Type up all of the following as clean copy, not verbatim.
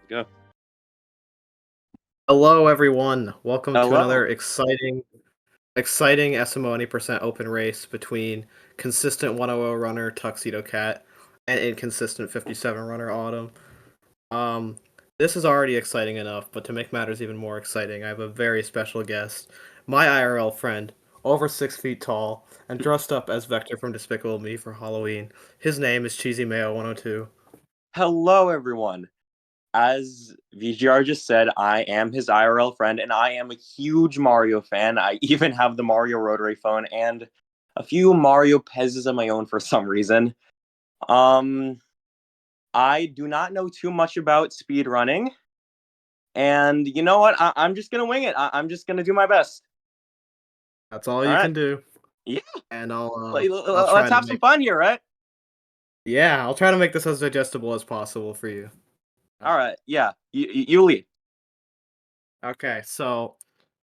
Go. Hello, everyone. Welcome to Hello. another exciting SMO 20% open race between consistent 100 runner TuxedoCat and inconsistent 57 runner Autumn. Um, this is already exciting enough, but to make matters even more exciting, I have a very special guest, my IRL friend, over 6 feet tall, and dressed up as Vector from Despicable Me for Halloween. His name is Cheesy Mayo 102. Hello, everyone. As VGR just said, I am his IRL friend, and I am a huge Mario fan. I even have the Mario rotary phone and a few Mario Pezzes of my own for some reason. Um, I do not know too much about speed running, and you know what? I'm just gonna wing it. I'm just gonna do my best. That's all All you right. can do, Yeah. and I'll try Let's to have some make fun here, right? I'll try to make this as digestible as possible for you. All right. Yeah. You lead. Okay, so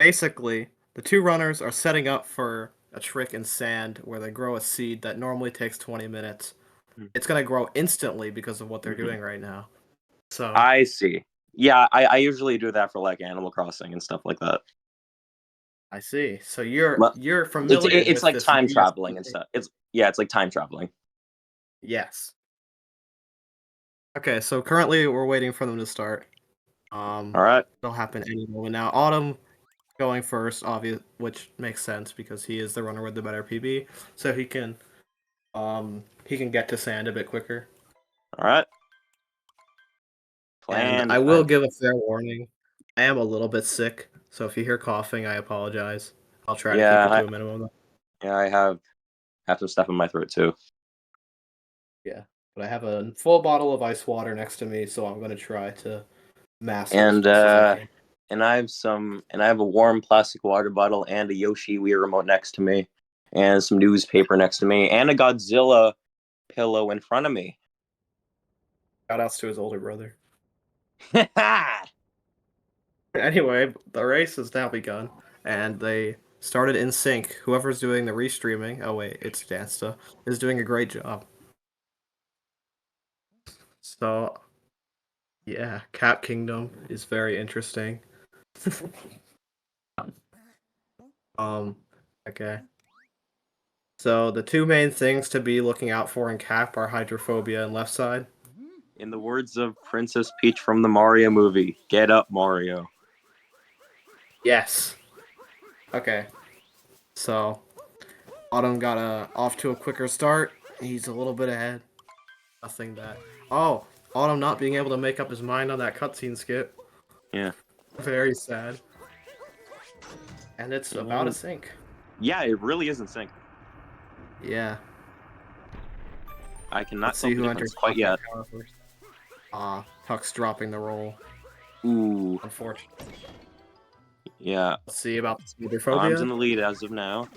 basically, the two runners are setting up for a trick in sand where they grow a seed that normally takes 20 minutes. It's going to grow instantly because of what they're Mhm. doing right now. So, I see. Yeah, I usually do that for like Animal Crossing and stuff like that. I see. So Well, you're it's familiar it's with like this time traveling DSP. and stuff. It's like time traveling. Yes. Okay, so currently we're waiting for them to start. All right. It'll happen any moment now. Autumn going first, obvious, which makes sense because he is the runner with the better PB, so he can get to sand a bit quicker. All right. And Plan I will time. give a fair warning. I am a little bit sick, so if you hear coughing, I apologize. I'll try to keep Yeah, it to a minimum. I have some stuff in my throat too. Yeah, but I have a full bottle of ice water next to me, so I'm gonna try to mask it as And best as I can. I have a warm plastic water bottle and a Yoshi Wii remote next to me, and some newspaper next to me, and a Godzilla pillow in front of me. Shoutouts to his older brother. Anyway, the race has now begun, and they started in sync. Whoever's doing the restreaming, oh wait, it's Dansta, is doing a great job. So, yeah, Cat Kingdom is very interesting. Um, okay. So the two main things to be looking out for in Cap are hydrophobia and left side. In the words of Princess Peach from the Mario movie, "Get up, Mario." Yes. Okay. So Autumn got off to a quicker start. He's a little bit ahead. Nothing that. Oh, Autumn not being able to make up his mind on that cutscene skip. Yeah. Very sad. And it's about to And sink. yeah, it really is in sync. Yeah. I cannot Let's tell see the who difference enters quite Clockwork yet. Tower first. Tux dropping the roll. Ooh, Unfortunately. yeah. Let's see about the Arms in hydrophobia. the lead as of now.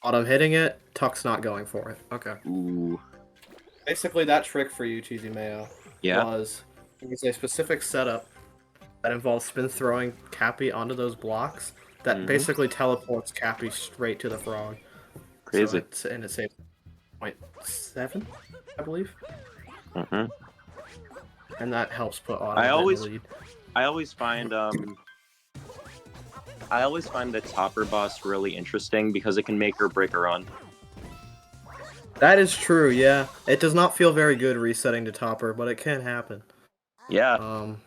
Autumn hitting it. Tux not going for it. Okay. Ooh, Basically, that trick for you, Cheesy Mayo, yeah. was there's a specific setup that involves spin throwing Cappy onto those blocks that Mm-hmm. basically teleports Cappy straight to the frog. So Crazy. it saves 0.7, I believe, Mm-hmm. and that helps put Autumn I a bit in the always, lead. I always find, I always find the topper boss really interesting because it can make or break a run. That is true. Yeah, it does not feel very good resetting to topper, but it can happen. Yeah. Um.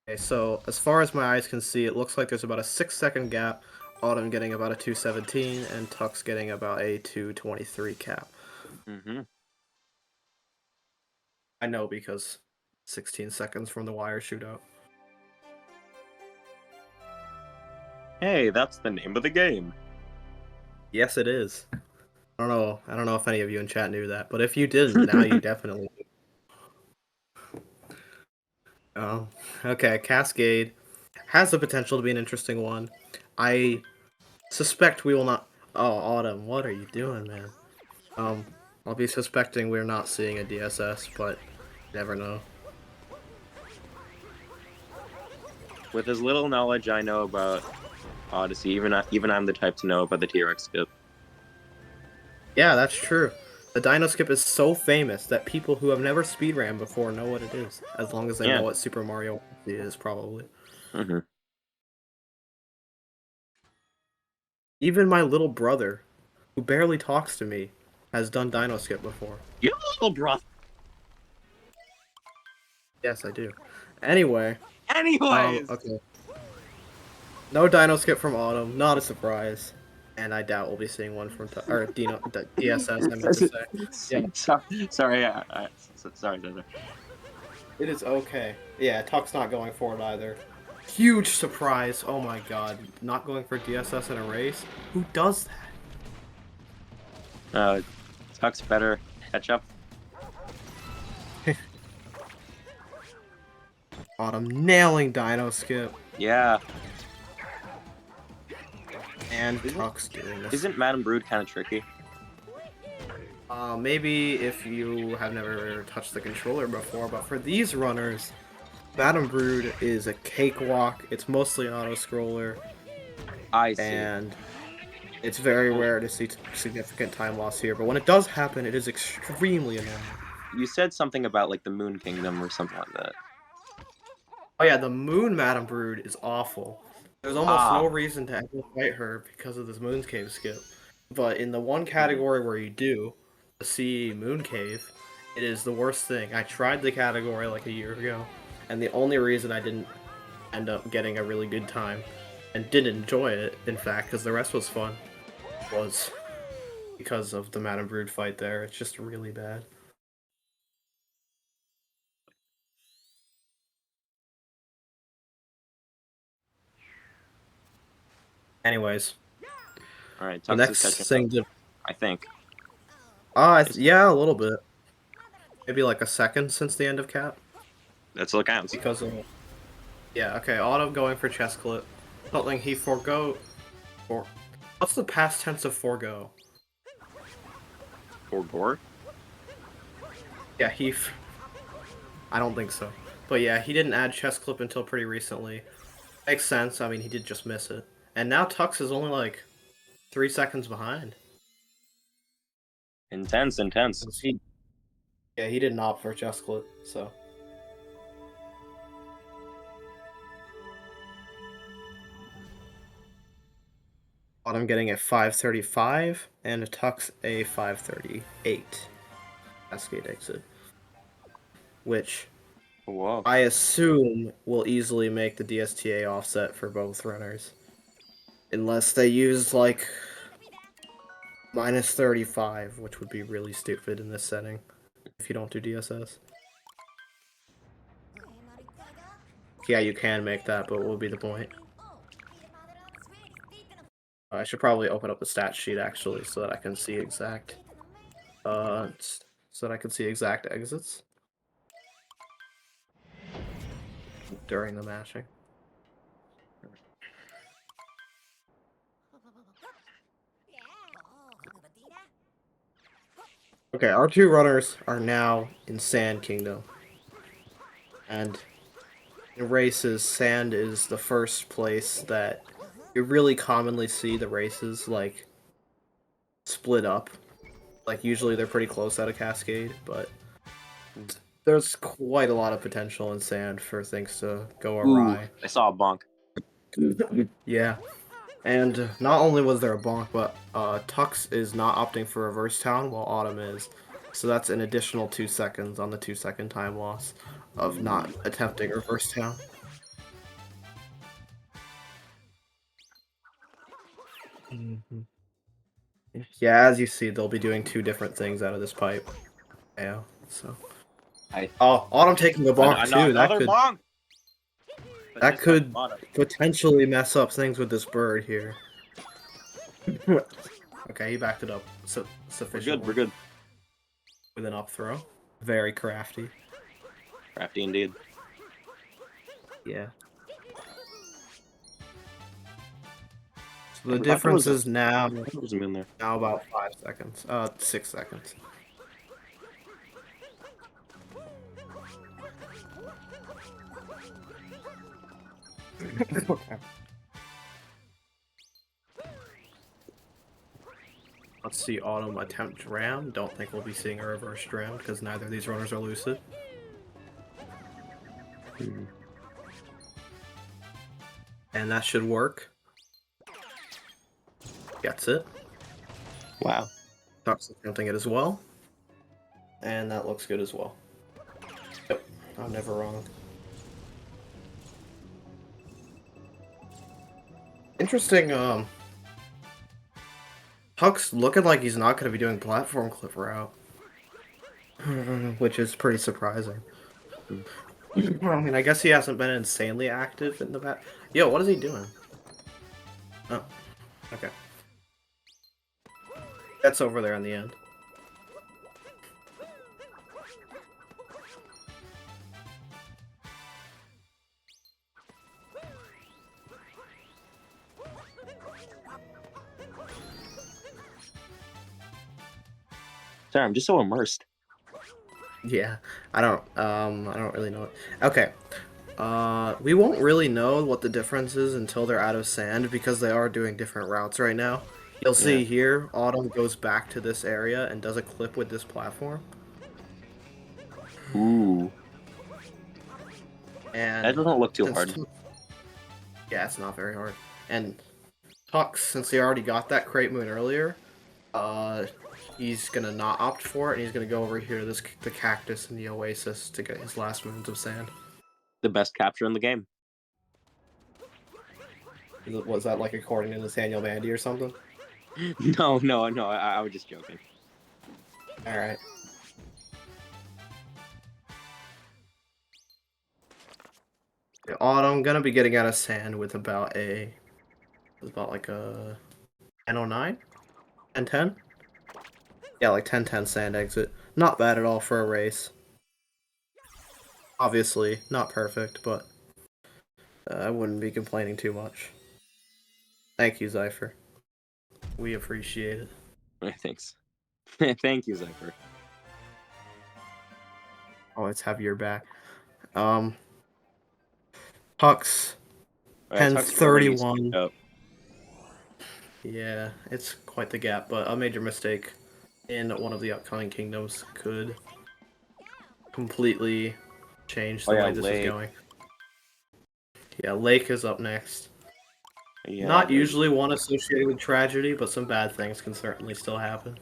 Okay, so as far as my eyes can see, it looks like there's about a 6-second gap. Autumn getting about a 217, and Tux getting about a 223 cap. Mm-hmm. I know because 16 seconds from the wire shootout. Hey, that's the name of the game. Yes, it is. I don't know if any of you in chat knew that, but if you didn't, now you definitely do. Okay, Cascade has the potential to be an interesting one. I suspect we will not. Oh, Autumn, what are you doing, man? Um, I'll be suspecting we're not seeing a DSS, but never know. With as little knowledge I know about Odyssey, even I'm the type to know about the T-Rex skip. Yeah, that's true. The Dino Skip is so famous that people who have never speedran before know what it is, as long as they know Yeah. what Super Mario Odyssey is, probably. Mm-hmm. Even my little brother, who barely talks to me, has done Dino Skip before. You little brother. Yes, I do. Anyway, Anyways. okay. No Dino Skip from Autumn, not a surprise. And I doubt we'll be seeing one from DSS, I meant to say. Yeah, Sorry. Sorry. it is okay. Yeah, Tuck's not going for it either. Huge surprise. Oh my god. Not going for DSS in a race? Who does that? Tux better catch up. Autumn nailing Dino Skip. Yeah. And Tuck's doing this. Isn't Madame Brood kind of tricky? Maybe if you have never touched the controller before, but for these runners, Madame Brood is a cakewalk. It's mostly an auto-scroller. I see. And it's very rare to see significant time loss here, but when it does happen, it is extremely annoying. You said something about like the Moon Kingdom or something like that. Oh yeah, the Moon Madame Brood is awful. There's almost no reason to ever fight her because of this Moon Cave skip. But in the one category where you do, the Sea Moon Cave, it is the worst thing. I tried the category like a year ago, and the only reason I didn't end up getting a really good time, and did enjoy it, in fact, because the rest was fun, was because of the Madame Brood fight there. It's just really bad. Anyways, All right. the Tux next is catching thing up, I think. yeah, a little bit. Maybe like a second since the end of Cap. That's what counts. Because of... Yeah, okay, Autumn going for chest clip. Something he forgo... What's the past tense of forgo? Forgore? Yeah, I don't think so. But yeah, he didn't add chest clip until pretty recently. Makes sense, I mean, he did just miss it. And now Tux is only like 3 seconds behind. Intense. Yeah, he didn't opt for chest clip, so... Autumn getting a 535, and a Tux a 538. Cascade exit. Which... Whoa. I assume will easily make the DSTA offset for both runners. Unless they use, like, minus 35, which would be really stupid in this setting, if you don't do DSS. Yeah, you can make that, but what would be the point? I should probably open up the stat sheet, actually, so that I can see exact... so that I can see exact exits during the mashing. Okay, our two runners are now in Sand Kingdom. And in races, Sand is the first place that you really commonly see the races, like, split up. Like, usually they're pretty close at a cascade, but there's quite a lot of potential in Sand for things to go awry. Ooh, I saw a bonk. Yeah. And not only was there a bonk, but Tux is not opting for reverse town while Autumn is. So that's an additional 2 seconds on the 2-second time loss of not attempting reverse town. Yeah, as you see, they'll be doing 2 different things out of this pipe. Yeah, so. Oh, Autumn taking the bonk too. Bonk. That could potentially mess up things with this bird here. Okay, he backed it up sufficiently. We're good. With an up throw. Very crafty. Crafty indeed. Yeah. So the difference is now about 5 seconds. 6 seconds. Okay. Let's see Autumn attempt Ram. Don't think we'll be seeing a reverse Ram because neither of these runners are lucid. And that should work. Gets it. Wow. Tux attempting it as well. And that looks good as well. Yep, I'm never wrong. Interesting, Tux looking like he's not going to be doing platform clip route. Which is pretty surprising. Well, I mean, I guess he hasn't been insanely active in the back. Yo, what is he doing? Oh, okay. That's over there in the end. Sorry, I'm just so immersed. Yeah, I don't really know it. Okay. We won't really know what the difference is until they're out of sand because they are doing different routes right now. You'll see here, Autumn goes back to this area and does a clip with this platform. Ooh. And That doesn't look too hard. Yeah, it's not very hard. And Tux, since he already got that Crate Moon earlier, he's gonna not opt for it, and he's gonna go over here to the cactus and the oasis to get his last moons of sand. The best capture in the game. Was that like according to Nathaniel Mandy or something? No, I was just joking. Alright. Autumn gonna be getting out of sand with about like a 1009? 1010? Yeah, like 1010 sand exit. Not bad at all for a race. Obviously, not perfect, but I wouldn't be complaining too much. Thank you, Zypher. We appreciate it. Thanks. Thank you, Zypher. Oh, let's have your back. Tux. 1031. Yeah, it's quite the gap, but a major mistake in one of the upcoming kingdoms could completely change the way this is going. Yeah, Lake is up next. Yeah, not usually one associated with tragedy, but some bad things can certainly still happen.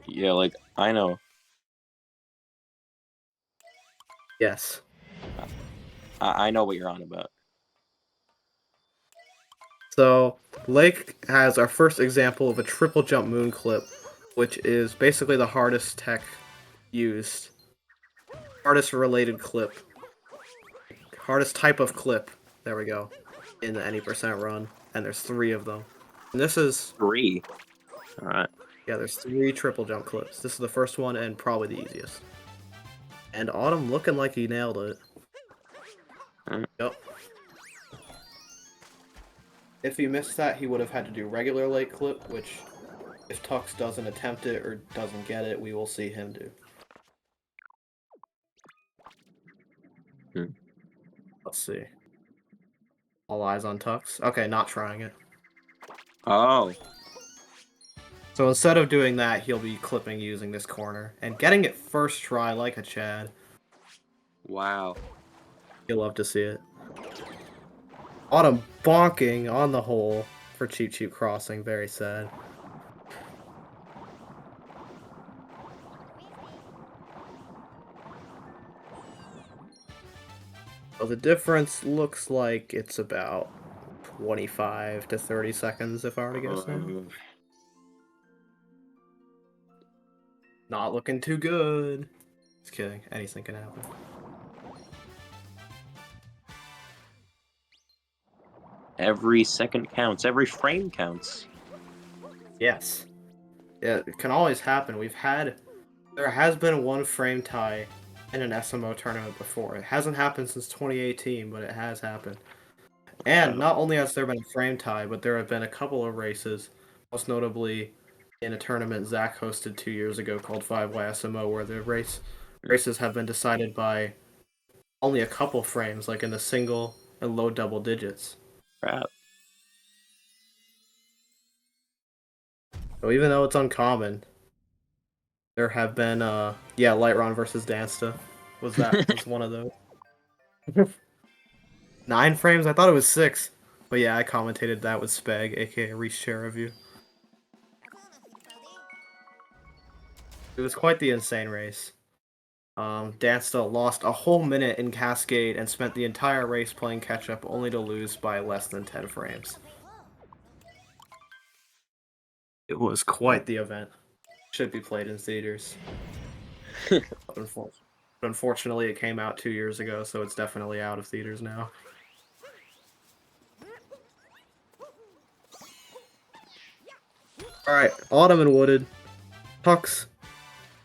Yeah, like, I know. Yes. I know what you're on about. So, Lake has our first example of a triple jump moon clip, which is basically the hardest tech used. Hardest related clip. Hardest type of clip. There we go. In the any percent run. And there's 3 of them. And this is... 3? Alright. Yeah, there's 3 triple jump clips. This is the first one and probably the easiest. And Autumn looking like he nailed it. Yep. If he missed that, he would have had to do regular Lake clip, which, if Tux doesn't attempt it or doesn't get it, we will see him do. Let's see. All eyes on Tux. Okay, not trying it. Oh. So instead of doing that, he'll be clipping using this corner and getting it first try like a Chad. Wow. You'll love to see it. Autumn bonking on the hole for Cheap Cheap Crossing. Very sad. Well, the difference looks like it's about 25 to 30 seconds, if I were to guess now. Not looking too good. Just kidding. Anything can happen. Every second counts. Every frame counts. Yes. Yeah, it can always happen. There has been one frame tie in an SMO tournament before. It hasn't happened since 2018, but it has happened. And not only has there been a frame tie, but there have been a couple of races, most notably in a tournament Zach hosted 2 years ago called 5Y SMO, where the races have been decided by only a couple frames, like in the single and low double digits. Crap. So even though it's uncommon, there have been Lightron versus Dansta was one of those. 9 frames? I thought it was 6. But yeah, I commentated that with Spag, aka Reach Share Review. It was quite the insane race. Dansta lost a whole minute in Cascade and spent the entire race playing catch-up only to lose by less than 10 frames. It was quite the event. Should be played in theaters. Unfortunately, it came out 2 years ago, so it's definitely out of theaters now. Alright, Autumn and Wooded. Tux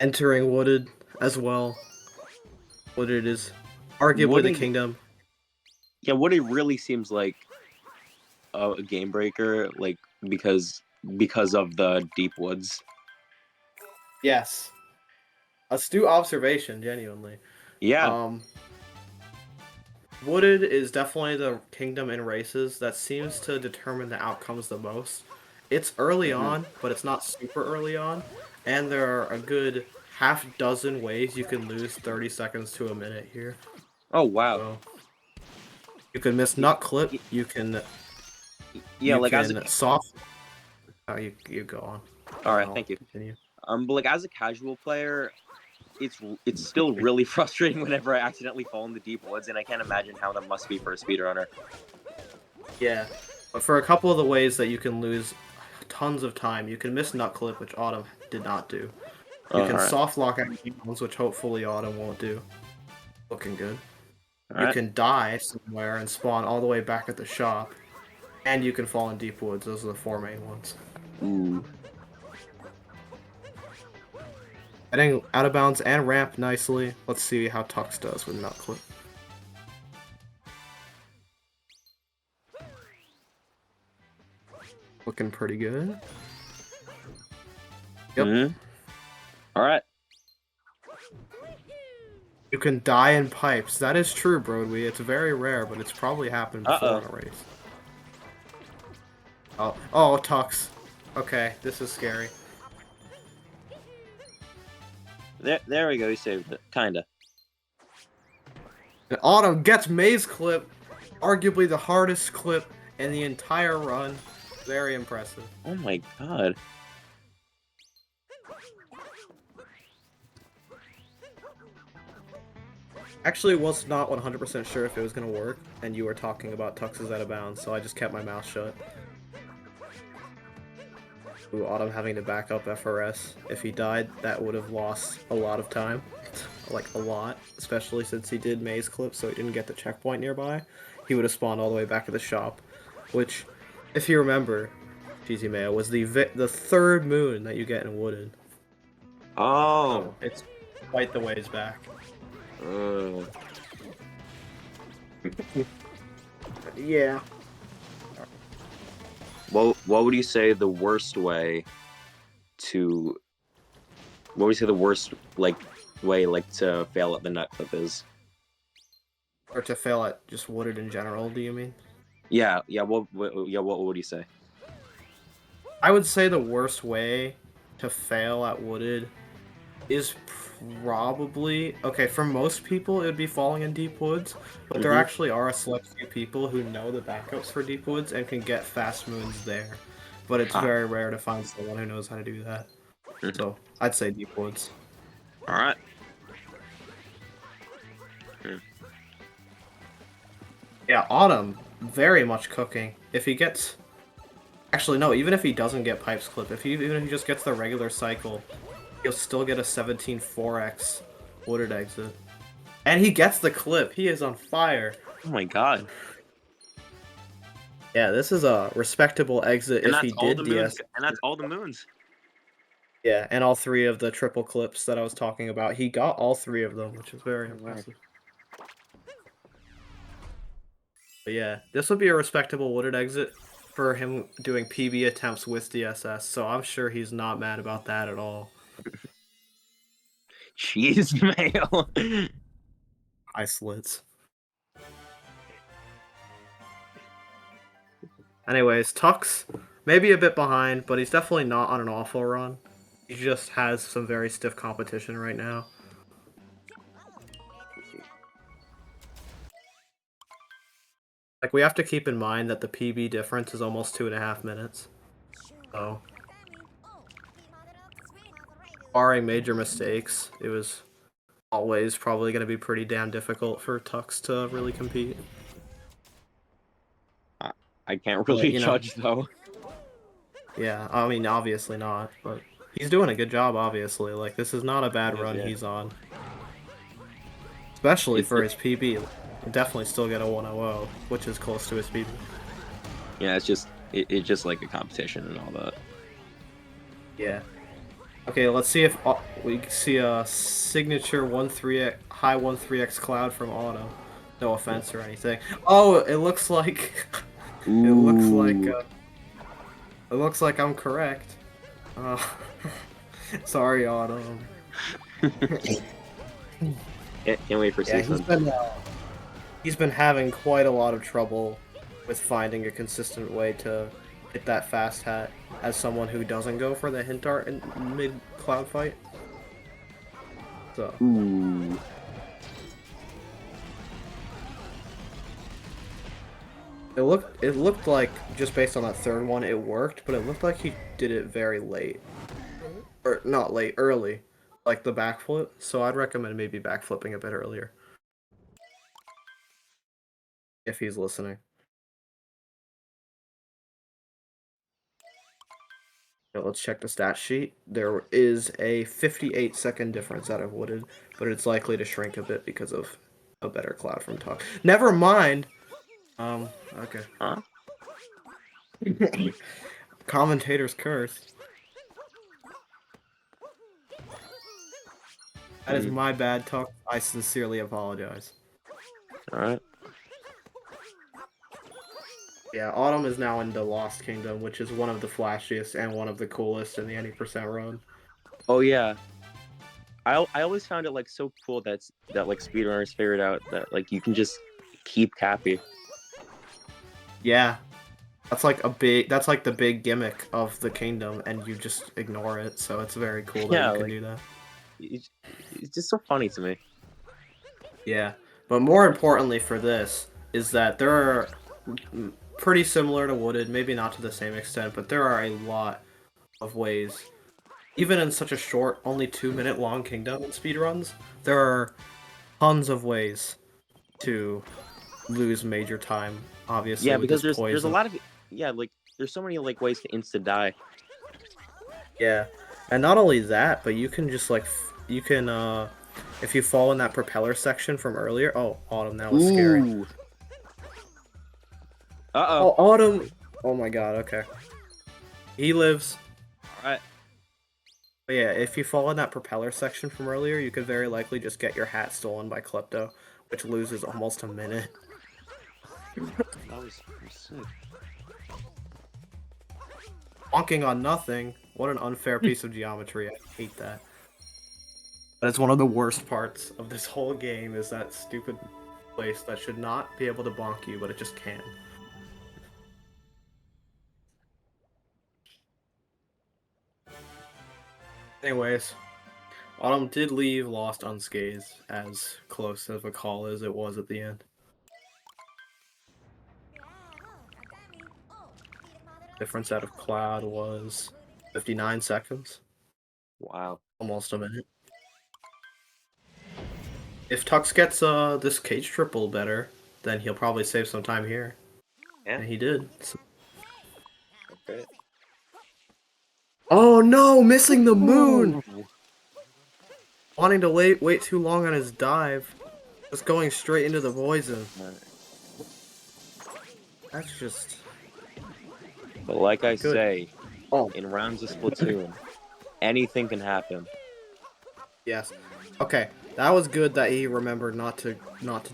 entering Wooded as well. Wooded is arguably the kingdom. Yeah, Wooded really seems like a game breaker, like because of the deep woods. Yes. Astute observation, genuinely. Yeah. Wooded is definitely the kingdom in races that seems to determine the outcomes the most. It's early on, but it's not super early on, and there are a good half dozen ways you can lose 30 seconds to a minute here. Oh wow. So, you can miss nut clip, you can soft. Oh, you go on. All right, thank you. Continue. But like as a casual player, it's still really frustrating whenever I accidentally fall in the deep woods, and I can't imagine how that must be for a speedrunner. Yeah, but for a couple of the ways that you can lose tons of time, you can miss nut clip, which Autumn did not do. You can soft lock out games, which hopefully Autumn won't do. Looking good. You can die somewhere and spawn all the way back at the shop, and you can fall in deep woods. Those are the 4 main ones. Ooh. Heading out of bounds and ramp nicely. Let's see how Tux does with nut clip. Looking pretty good. Yep. Mm-hmm. All right. You can die in pipes. That is true, Broadway. It's very rare, but it's probably happened before in a race. Oh, Tux. Okay, this is scary. There we go. He saved it, kinda. And Autumn gets Maze clip, arguably the hardest clip in the entire run. Very impressive. Oh my god. Actually, was not 100% sure if it was going to work, and you were talking about Tux's out of bounds, so I just kept my mouth shut. Ooh, Autumn having to back up FRS. If he died, that would have lost a lot of time. Like, a lot. Especially since he did Maze clip, so he didn't get the checkpoint nearby. He would have spawned all the way back to the shop. Which, if you remember, Cheesy Mayo, was the 3rd moon that you get in Wooded. Oh. So it's quite the ways back. Yeah. What would you say the worst way to... What would you say the worst, way, to fail at the nut clip is? Or to fail at just Wooded in general, do you mean? Yeah, what would you say? I would say the worst way to fail at Wooded is probably... Okay, for most people, it would be falling in deep woods, but there actually are a select few people who know the backups for deep woods and can get fast moons there. But it's very rare to find someone who knows how to do that. So, I'd say deep woods. Alright. Yeah, Autumn, very much cooking. If he gets... Actually, no, even if he doesn't get Pipes Clip, even if he just gets the regular cycle, he'll still get a 17-4x Wooded exit. And he gets the clip. He is on fire. Oh my god. Yeah, this is a respectable exit if he did DS. And that's all the moons. Yeah, and all 3 of the triple clips that I was talking about. He got all 3 of them, which is very impressive. But yeah, this would be a respectable Wooded exit for him doing PB attempts with DSS, so I'm sure he's not mad about that at all. Cheese mayo. Eye slits. Anyways, Tux Maybe a bit behind, but he's definitely not on an awful run. He just has some very stiff competition right now. Like, we have to keep in mind that the PB difference is almost 2.5 minutes. So, barring major mistakes, it was always probably going to be pretty damn difficult for Tux to really compete. I can't really you know. judge, though. Yeah, I mean, obviously not, but he's doing a good job, obviously. Like, this is not a bad run Yeah. he's on. Especially It's for just, his PB. He'll definitely still get a 100, which is close to his PB. yeah, it's just like a competition and all that. Yeah. Okay, let's see if we see a signature 1-3x, high 1-3x cloud from Auto. No offense or anything. Oh, it looks like... it looks like I'm correct. Sorry, Auto. Can't wait for Yeah, season. he's been having quite a lot of trouble with finding a consistent way to hit that fast hat as someone who doesn't go for the hint art in mid cloud fight. So Ooh. it looked like, just based on that third one, it worked, but it looked like he did it very late. Or not late, early. Like the backflip. So I'd recommend maybe backflipping a bit earlier. If he's listening. Now let's check the stat sheet. There is a 58-second difference out of Wooded, but it's likely to shrink a bit because of a better cloud from Talk. Never mind! Okay. Huh? Commentator's curse. That is my bad, Talk. I sincerely apologize. Alright. Yeah, Autumn is now in the Lost Kingdom, which is one of the flashiest and one of the coolest in the any percent run. Oh yeah. I always found it like so cool that like speedrunners figured out that like you can just keep Cappy. Yeah. That's like the big gimmick of the kingdom, and you just ignore it, so it's very cool that Yeah, you can like do that. it's just so funny to me. Yeah, but more importantly for this is that there are pretty similar to Wooded, maybe not to the same extent, but there are a lot of ways, even in such a short, only 2-minute long kingdom in speedruns, there are tons of ways to lose major time, obviously, Yeah, with because this there's a poison. lot of like there's so many like ways to insta die. Yeah, and not only that, but you can just like, you can, if you fall in that propeller section from earlier, oh, Autumn, that was scary. Ooh. Uh-oh. Oh, Autumn! Oh my god, okay. He lives. Alright. But yeah, if you fall in that propeller section from earlier, you could very likely just get your hat stolen by Klepto, which loses almost a minute. That was sick. Bonking on nothing. What an unfair piece of geometry. I hate that. That's one of the worst parts of this whole game, is that stupid place that should not be able to bonk you, but it just can. Anyways, Autumn did leave Lost unscathed, as close of a call as it was at the end. Difference out of Cloud was 59 seconds. Wow. Almost a minute. If Tux gets this cage triple better, then he'll probably save some time here. Yeah. And he did. So... Okay. Oh no! Missing the moon! Ooh. Wanting to wait too long on his dive. Just going straight into the poison. That's just... But like I good. say, Oh. in rounds of Splatoon, anything can happen. Yes. Okay, that was good that he remembered not to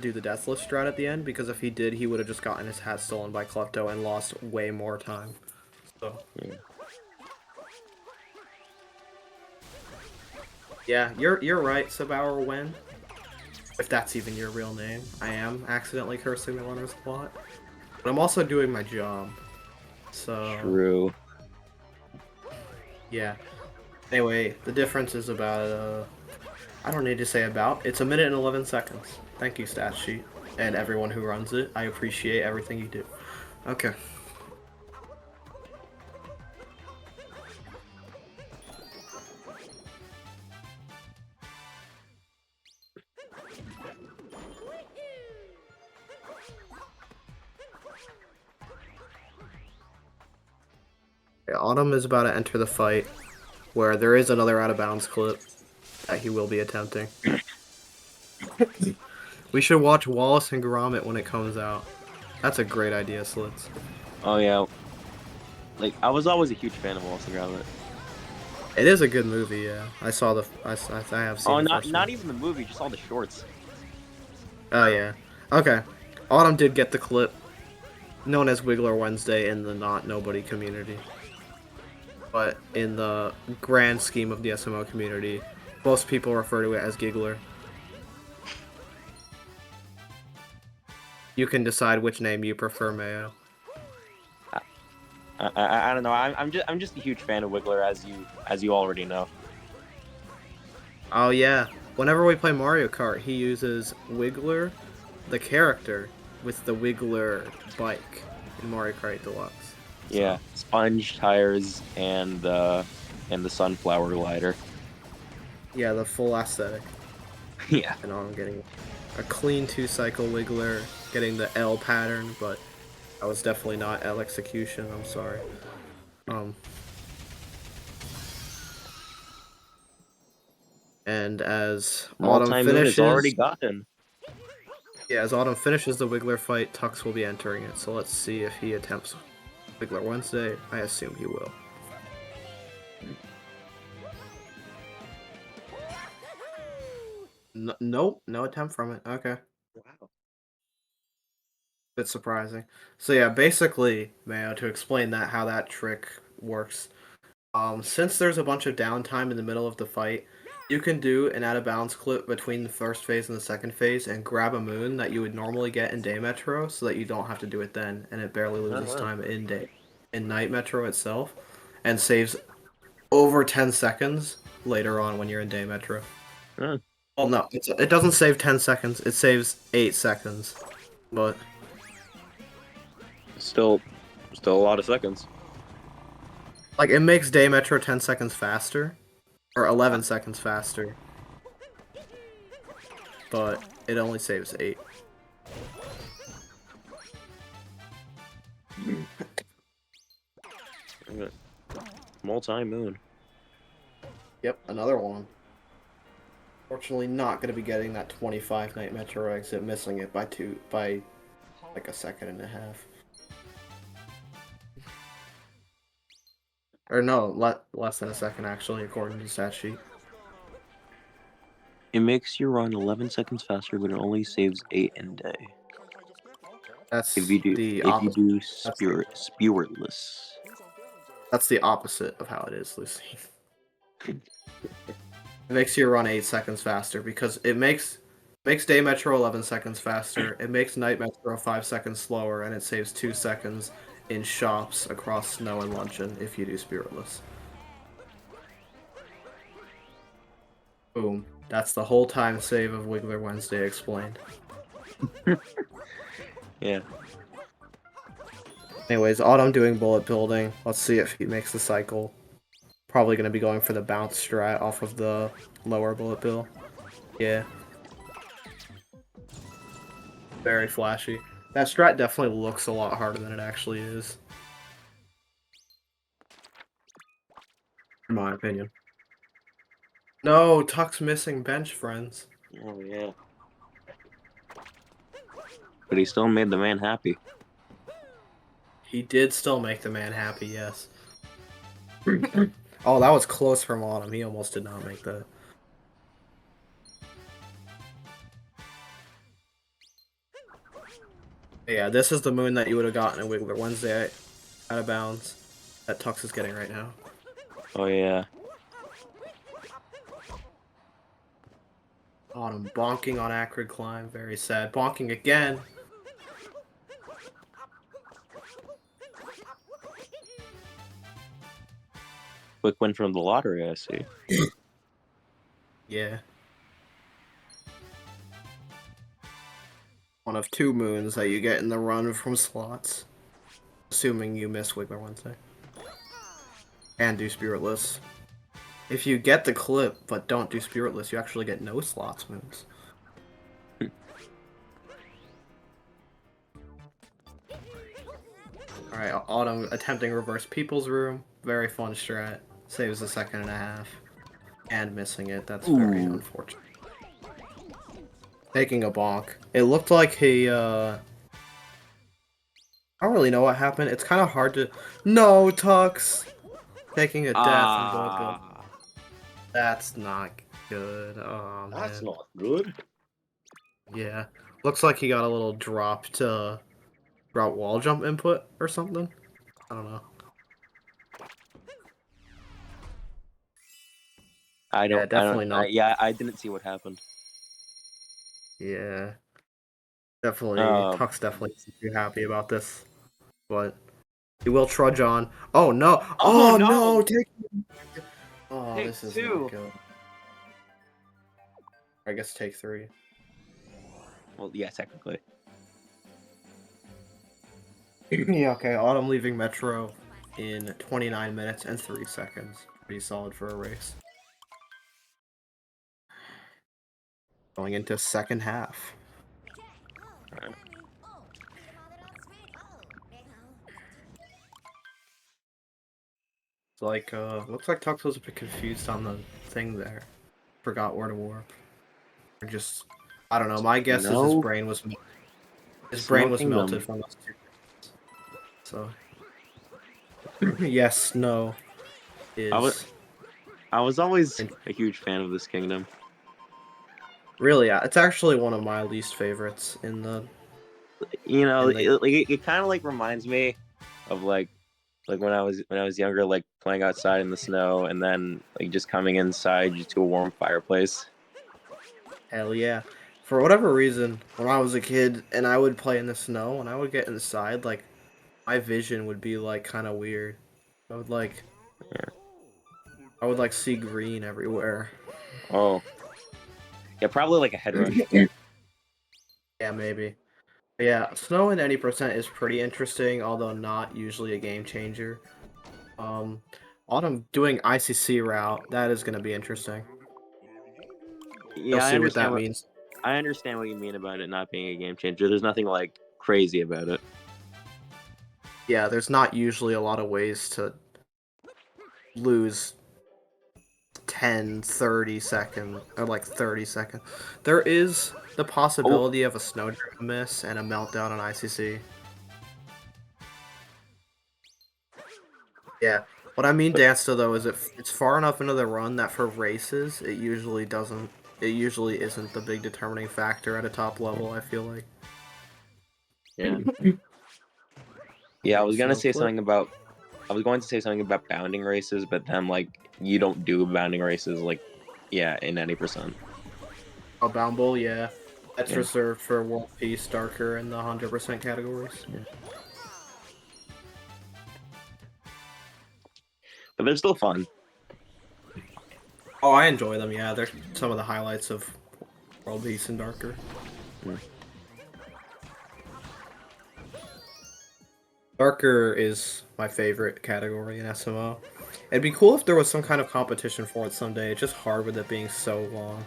do the Deathless strat at the end, because if he did, he would have just gotten his hat stolen by Klepto and lost way more time. So... Yeah, you're right, Sabauer Wen. If that's even your real name. I am accidentally cursing the runners a lot. But I'm also doing my job. So... True. Yeah. Anyway, the difference is about, I don't need to say about. It's 1 minute and 11 seconds. Thank you, stat sheet. And everyone who runs it. I appreciate everything you do. Okay. Autumn is about to enter the fight, where there is another out of bounds clip that he will be attempting. We should watch Wallace and Gromit when it comes out. That's a great idea, Slits. Oh yeah, like I was always a huge fan of Wallace and Gromit. It is a good movie, yeah. I saw the. I have seen Oh, the not first not one. even the movie, just all the shorts. Oh yeah. Okay. Autumn did get the clip, known as Wiggler Wednesday in the not nobody community. But in the grand scheme of the SMO community, most people refer to it as Giggler. You can decide which name you prefer, Mayo. I don't know. I'm just a huge fan of Wiggler, as you already know. Oh yeah. Whenever we play Mario Kart, he uses Wiggler, the character, with the Wiggler bike in Mario Kart Deluxe. So. Yeah, sponge tires and the sunflower glider. Yeah, the full aesthetic. Yeah. And I'm getting a clean 2-cycle Wiggler, getting the L pattern, but that was definitely not L execution. I'm sorry. And as Autumn Multi-moon is already finishes, gotten. yeah, as Autumn finishes the Wiggler fight, Tux will be entering it. So let's see if he attempts Wiggler Wednesday. I assume he will. Nope, no attempt from it. Okay. Wow. Bit surprising. So yeah, basically, Mayo, to explain that how that trick works. Since there's a bunch of downtime in the middle of the fight, you can do an out of bounds clip between the first phase and the second phase and grab a moon that you would normally get in day metro so that you don't have to do it then, and it barely Oh, loses wow. time in night metro itself, and saves over 10 seconds later on when you're in day metro. Huh. Well, no, it doesn't save 10 seconds, it saves 8 seconds. But Still a lot of seconds. like it makes day metro 10 seconds faster, or 11 seconds faster, but it only saves 8. Multi-moon. Yep, another one. Fortunately, not going to be getting that 25 night metro exit, missing it by like a second and a half. Or no, less than a second actually, according to the stat sheet. It makes your run 11 seconds faster, but it only saves 8 in day. That's the If you opposite. do spiritless. That's the opposite of how it is, Lucy. It makes you run 8 seconds faster because it makes day metro 11 seconds faster. It makes night metro 5 seconds slower, and it saves 2 seconds in shops across Snow and Luncheon if you do spiritless. Boom. That's the whole time save of Wiggler Wednesday explained. Yeah. Anyways, Autumn doing bullet building. Let's see if he makes the cycle. Probably going to be going for the bounce strat off of the lower bullet bill. Yeah. Very flashy. That strat definitely looks a lot harder than it actually is. In my opinion. No, Tuck's missing bench, friends. Oh, yeah. But he still made the man happy. He did still make the man happy, yes. Oh, that was close from Autumn. He almost did not make that. Yeah, this is the moon that you would have gotten in Wiggler Wednesday out of bounds that Tux is getting right now. Oh, yeah. Autumn bonking on Acrid Climb. Very sad. Bonking again. quick win from the lottery, I see. Yeah. One of 2 moons that you get in the run from slots. Assuming you miss Wiggler Wednesday. And do Spiritless. If you get the clip, but don't do Spiritless, you actually get no slots moons. Alright, Autumn attempting reverse People's Room. Very fun strat. Saves a second and a half. And missing it. That's very unfortunate. Taking a bonk. It looked like he, I don't really know what happened. It's kind of hard to... No, Tux! Taking a death and go. That's not good. Oh, man. That's not good. Yeah. Looks like he got a little dropped wall jump input or something. I don't know. Definitely not. I didn't see what happened. Yeah. Definitely, Tux definitely isn't too happy about this. But he will trudge on. Oh, no! Oh, no! Take... Oh, Take this is 2. not good. I guess take 3. Well, yeah, technically. Yeah, okay. Autumn leaving Metro in 29 minutes and 3 seconds. Pretty solid for a race. Going into second half. Right. It's like, looks like Tux was a bit confused on the thing there. Forgot where to warp. Or just, I don't know. My guess is his brain was melted from those 2. So, yes, no is... I was always a huge fan of this kingdom. Really, yeah. It's actually one of my least favorites in the... You know, it kind of like reminds me of like when I was younger, like playing outside in the snow and then like just coming inside just to a warm fireplace. Hell yeah. For whatever reason, when I was a kid and I would play in the snow and I would get inside, like, my vision would be like kind of weird. I would like see green everywhere. Oh. Yeah, probably like a head rush. Yeah, maybe. But yeah, snow in any percent is pretty interesting, although not usually a game changer. Autumn doing ICC route, that is going to be interesting. Yeah, You'll see what that means. I understand what you mean about it not being a game changer. There's nothing like crazy about it. Yeah, there's not usually a lot of ways to lose 10, 30 seconds, or like 30 seconds. There is the possibility of a Snowdrop miss and a meltdown on ICC. Yeah. What I mean, Dansta, though, is it's far enough into the run that for races, it usually isn't the big determining factor at a top level, I feel like. Yeah. Yeah, I was going to say something about bounding races, but then like you don't do bounding races like in any percent. Oh, Bound Bowl, yeah. That's reserved for World Peace, Darker, and the 100% categories. Yeah. But they're still fun. Oh, I enjoy them, yeah. They're some of the highlights of World Peace and Darker. Yeah. Darker is my favorite category in SMO. It'd be cool if there was some kind of competition for it someday. It's just hard with it being so long.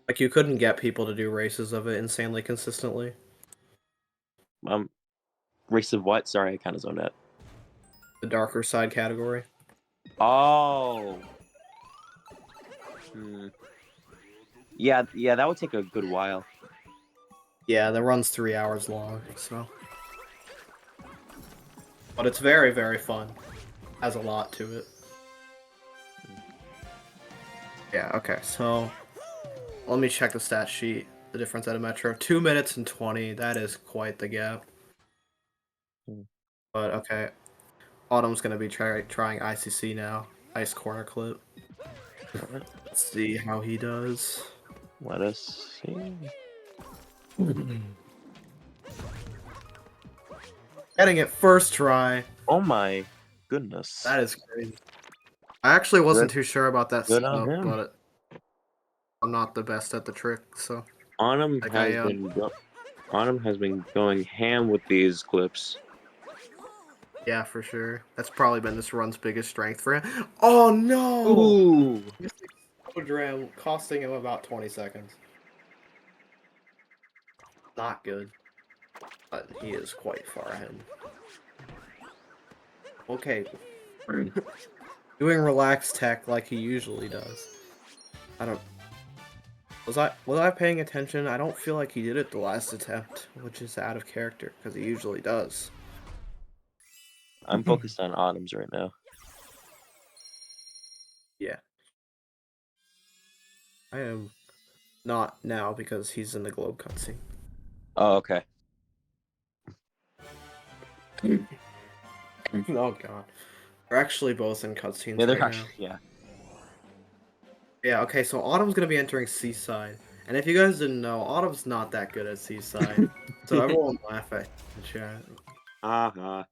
Like, you couldn't get people to do races of it insanely consistently. Race of what? Sorry, I kind of zoned out. The Darker side category. Oh. Yeah, that would take a good while. Yeah, the run's 3 hours long, so... But it's very, very fun. Has a lot to it. Yeah, okay, so... Let me check the stat sheet. The difference at a Metro. 2 minutes and 20. That is quite the gap. But, okay. Autumn's gonna be trying ICC now. Ice corner clip. Let's see how he does. Let us see. Getting it first try. Oh my. goodness. That is crazy. I actually wasn't Good- too sure about that good on setup, him. but I'm not the best at the trick, so Autumn like Autumn has been going ham with these clips. yeah, for sure. That's probably been this run's biggest strength for him. Oh no! Ooh! Dram costing him about 20 seconds. Not good. But he is quite far ahead. Okay. Doing relaxed tech like he usually does. I don't... Was I paying attention? I don't feel like he did it the last attempt, which is out of character, because he usually does. I'm focused on Autumn's right now. Yeah. I am not now, because he's in the globe cutscene. Oh, okay. Oh god. We're actually both in cutscenes Yeah, they're right actually, now. yeah. Yeah, okay, so Autumn's gonna be entering Seaside. And if you guys didn't know, Autumn's not that good at Seaside. So everyone laugh at the chat. Uh-huh.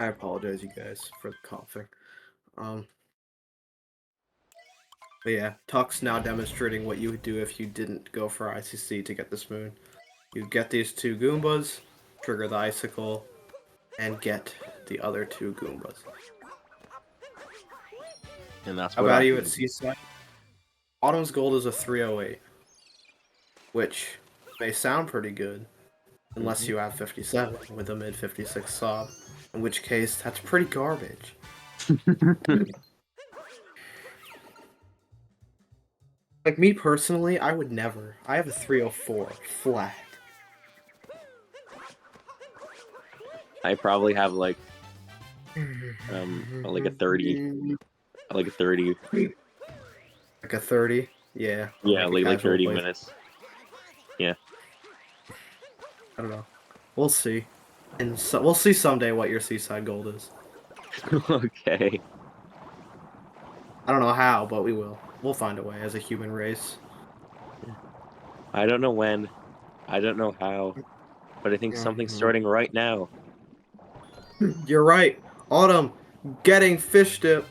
I apologize, you guys, for the coughing. But yeah, Tux now demonstrating what you would do if you didn't go for ICC to get this moon. You get these two Goombas, trigger the icicle, and get the other two Goombas. And that's How what about I you at did. Seaside? Autumn's gold is a 308, which may sound pretty good, unless you have 57 with a mid 56 sob, in which case that's pretty garbage. Like me personally, I would never. I have a 304 flat. I probably have like a 30. Like a 30. Like a 30? Yeah. Yeah, Like a like casual 30 play. minutes. Yeah. I don't know. We'll see. And so we'll see someday what your Seaside gold is. Okay. I don't know how, but we will. We'll find a way as a human race. I don't know when. I don't know how. But I think something's starting right now. You're right. Autumn getting fish dip.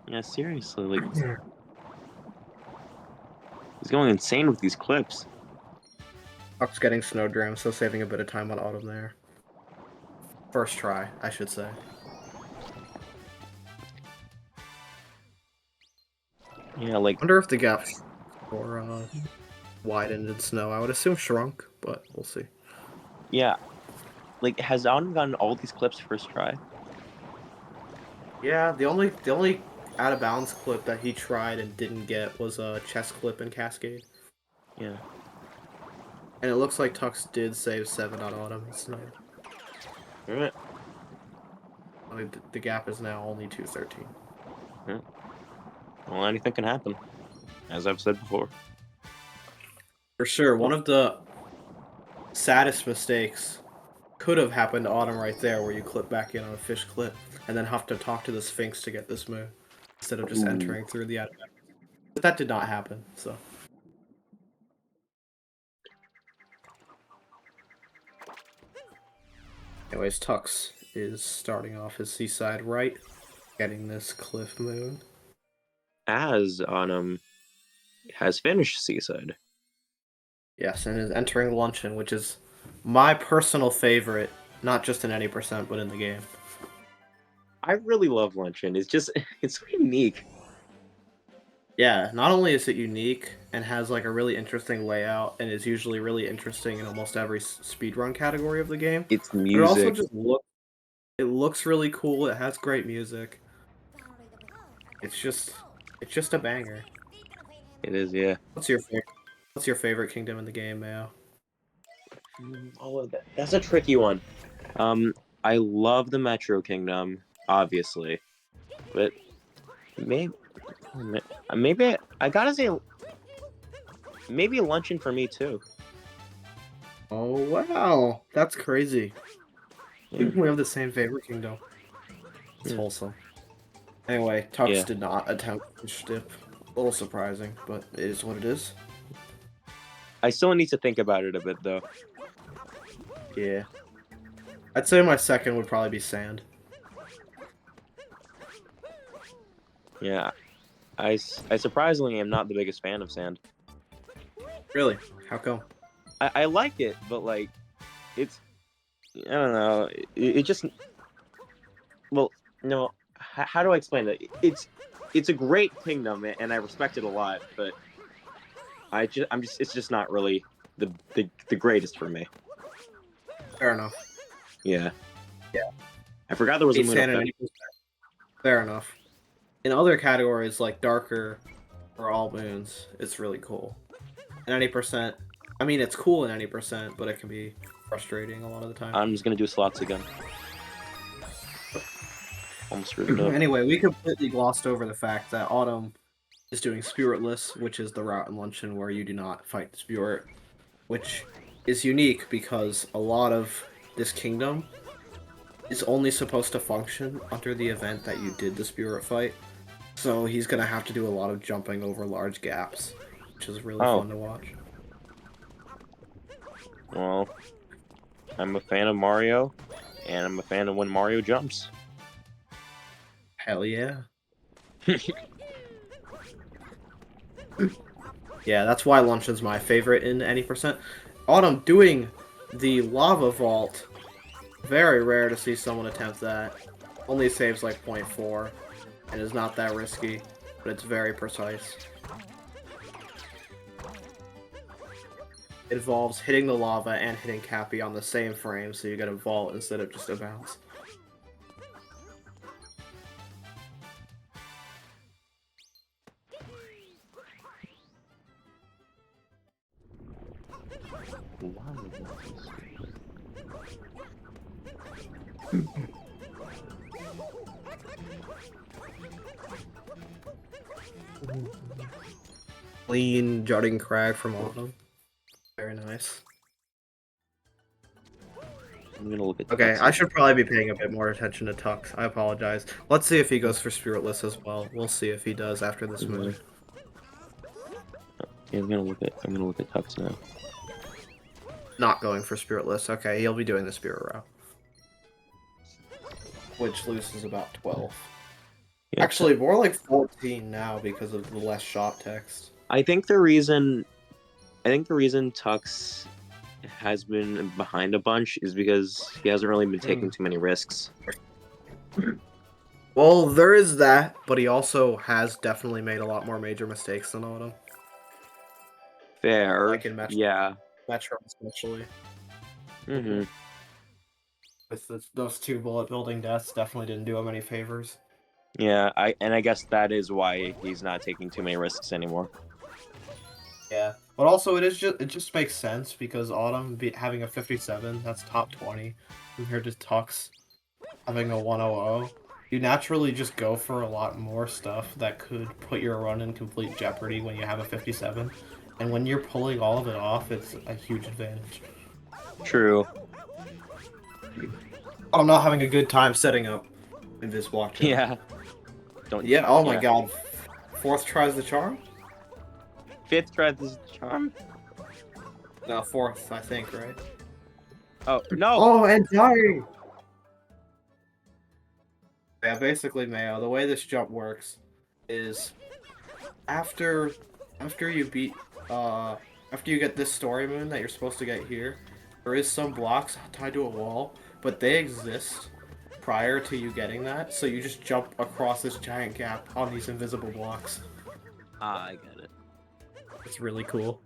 Yeah, seriously, like he's going insane with these clips. Fox getting Snowdram, so saving a bit of time on Autumn there. First try, I should say. Yeah, like Wonder if the gap or widened in snow. I would assume shrunk, but we'll see. yeah. Like has Autumn gotten all these clips first try? Yeah, the only out of bounds clip that he tried and didn't get was a chest clip in Cascade. Yeah. And it looks like Tux did save 7 on Autumn. It's not. Alright. The gap is now only 213. Yeah. Well, anything can happen, as I've said before. For sure, one of the saddest mistakes could have happened to Autumn right there, where you clip back in on a fish clip, and then have to talk to the Sphinx to get this moon, instead of just entering through the out. But that did not happen, so. Anyways, Tux is starting off his Seaside right, getting this cliff moon. As Autumn has finished Seaside. Yes, and is entering Luncheon, which is my personal favorite, not just in any percent, but in the game. I really love Luncheon. It's just it's so unique. Yeah, not only is it unique and has like a really interesting layout and is usually really interesting in almost every speedrun category of the game, It's but it also music. just looks really cool. It has great music. It's just a banger. It is, yeah. What's your favorite kingdom in the game, Mayo? Oh, that's a tricky one. I love the Metro Kingdom, obviously, but maybe I gotta say maybe Luncheon for me too. Oh wow, that's crazy. Yeah. We have the same favorite kingdom. It's Yeah. wholesome. Anyway, Tux Yeah. did not attempt to dip. A little surprising, but it is what it is. I still need to think about it a bit, though. Yeah. I'd say my second would probably be Sand. Yeah, I surprisingly am not the biggest fan of Sand. Really? How come? I like it, but like, it's I don't know. It just well, no. How do I explain that? It's a great kingdom, and I respect it a lot, but I'm just it's just not really the greatest for me. Fair enough. Yeah, Yeah. I forgot there was a moon up Sand there. and fair enough. In other categories like Darker or All Moons, it's really cool. And 90%, I mean, it's cool in 90%, but it can be frustrating a lot of the time. I'm just gonna do slots again. Almost screwed it up. Anyway, we completely glossed over the fact that Autumn is doing Spiritless, which is the route in Luncheon where you do not fight the Spirit, which is unique because a lot of this kingdom is only supposed to function under the event that you did the Spirit fight. So he's gonna have to do a lot of jumping over large gaps, which is really fun to watch. Well, I'm a fan of Mario, and I'm a fan of when Mario jumps. Hell yeah. Yeah, that's why Luncheon's my favorite in any percent. Autumn doing the lava vault. Very rare to see someone attempt that. Only saves like 0.4 and is not that risky, but it's very precise. It involves hitting the lava and hitting Cappy on the same frame, so you get a vault instead of just a bounce. Clean jutting crag from Autumn. Very nice. I'm gonna look at. Okay, I should probably be paying a bit more attention to Tux. I apologize. Let's see if he goes for Spiritless as well. We'll see if he does after this move. Yeah, I'm gonna look at Tux now. Not going for Spiritless. Okay, he'll be doing the Spirit route. Which loses about 12. Yeah, actually, more like 14 now because of the less shot text. I think the reason Tux has been behind a bunch is because he hasn't really been taking too many risks. Well, there is that, but he also has definitely made a lot more major mistakes than Autumn. Fair. Like in Metro. Yeah. Metro especially. Mm-hmm. With those two bullet building deaths definitely didn't do him any favors. Yeah, I guess that is why he's not taking too many risks anymore. Yeah, but also it just makes sense because Autumn having a 57, that's top 20, compared to Tux having a 100. You naturally just go for a lot more stuff that could put your run in complete jeopardy when you have a 57, and when you're pulling all of it off, it's a huge advantage. True. I'm not having a good time setting up in this walk. Yeah. Yeah. Oh my God. Fourth tries the charm. Fifth tries the charm. No, fourth, I think, right? Oh no! Oh, and dying. Yeah, basically, Mayo. The way this jump works is after you beat after you get this story moon that you're supposed to get here, there is some blocks tied to a wall, but they exist prior to you getting that, so you just jump across this giant gap on these invisible blocks. Ah, I get it. It's really cool.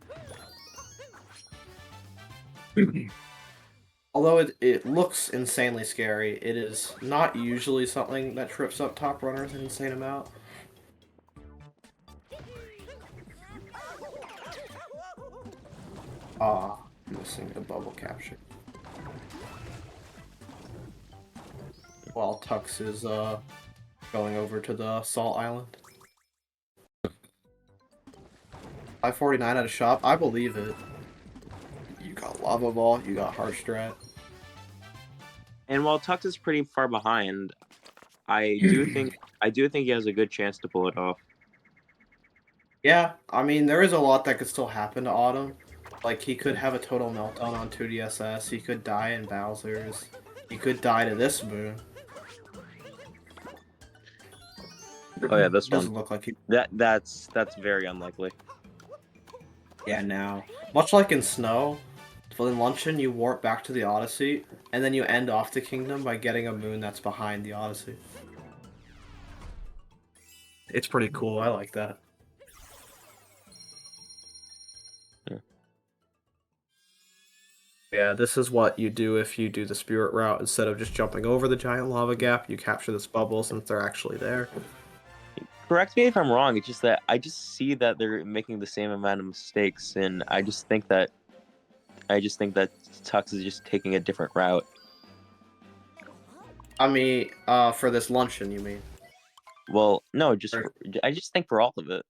Although it looks insanely scary, it is not usually something that trips up top runners an insane amount. Ah, missing the bubble capture. While Tux is going over to the Salt Island. 549 at a shop, I believe it. You got Lava Ball, you got Heart Strat. And while Tux is pretty far behind, I do think he has a good chance to pull it off. Yeah, I mean, there is a lot that could still happen to Autumn. Like, he could have a total meltdown on 2DSS, he could die in Bowser's, he could die to this moon. Oh yeah, this one. Doesn't look like he... That's very unlikely. Yeah, now. Much like in Snow, in Luncheon, you warp back to the Odyssey, and then you end off the kingdom by getting a moon that's behind the Odyssey. It's pretty cool, I like that. Yeah, this is what you do if you do the spirit route. Instead of just jumping over the giant lava gap, you capture this bubble since they're actually there. Correct me if I'm wrong. It's just that I just see that they're making the same amount of mistakes, and I just think that Tux is just taking a different route. I mean, for this luncheon, you mean? Well, no, I just think for all of it.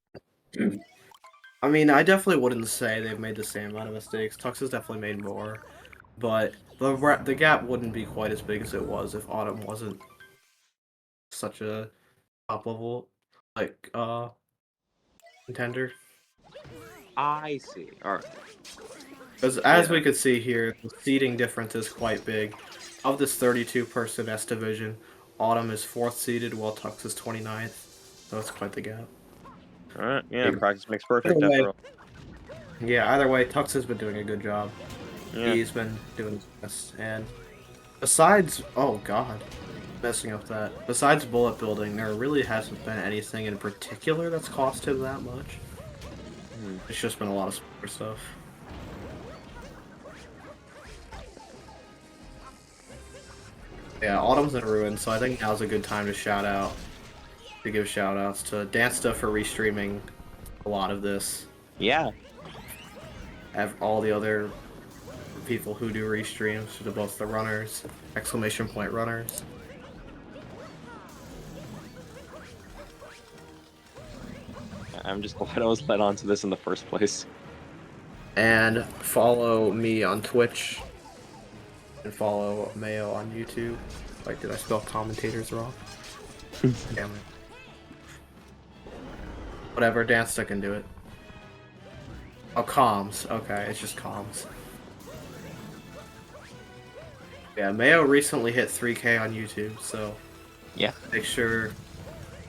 I mean, I definitely wouldn't say they've made the same amount of mistakes. Tux has definitely made more, but the gap wouldn't be quite as big as it was if Autumn wasn't such a top level like contender. I see. All right. Because as we could see here, the seeding difference is quite big. Of this 32-person S division, Autumn is 4th seeded while Tux is 29th. So it's quite the gap. All right. Yeah, practice makes perfect Either way, after all. yeah, either way, Tux has been doing a good job. Yeah. He's been doing his best. And besides, oh god, messing up that. Besides bullet building, there really hasn't been anything in particular that's cost him that much. It's just been a lot of super stuff. Yeah, Autumn's in Ruin, so I think now's a good time to give shout outs to Dansta for restreaming a lot of this. Yeah. All the other people who do restreams, to both the runners, exclamation point runners. I'm just glad I was led onto this in the first place. And follow me on Twitch. And follow Mayo on YouTube. Like, did I spell commentators wrong? Damn it. Whatever, Dansta can do it. Oh, comms. Okay, it's just comms. Yeah, Mayo recently hit 3K on YouTube, so Yeah. make sure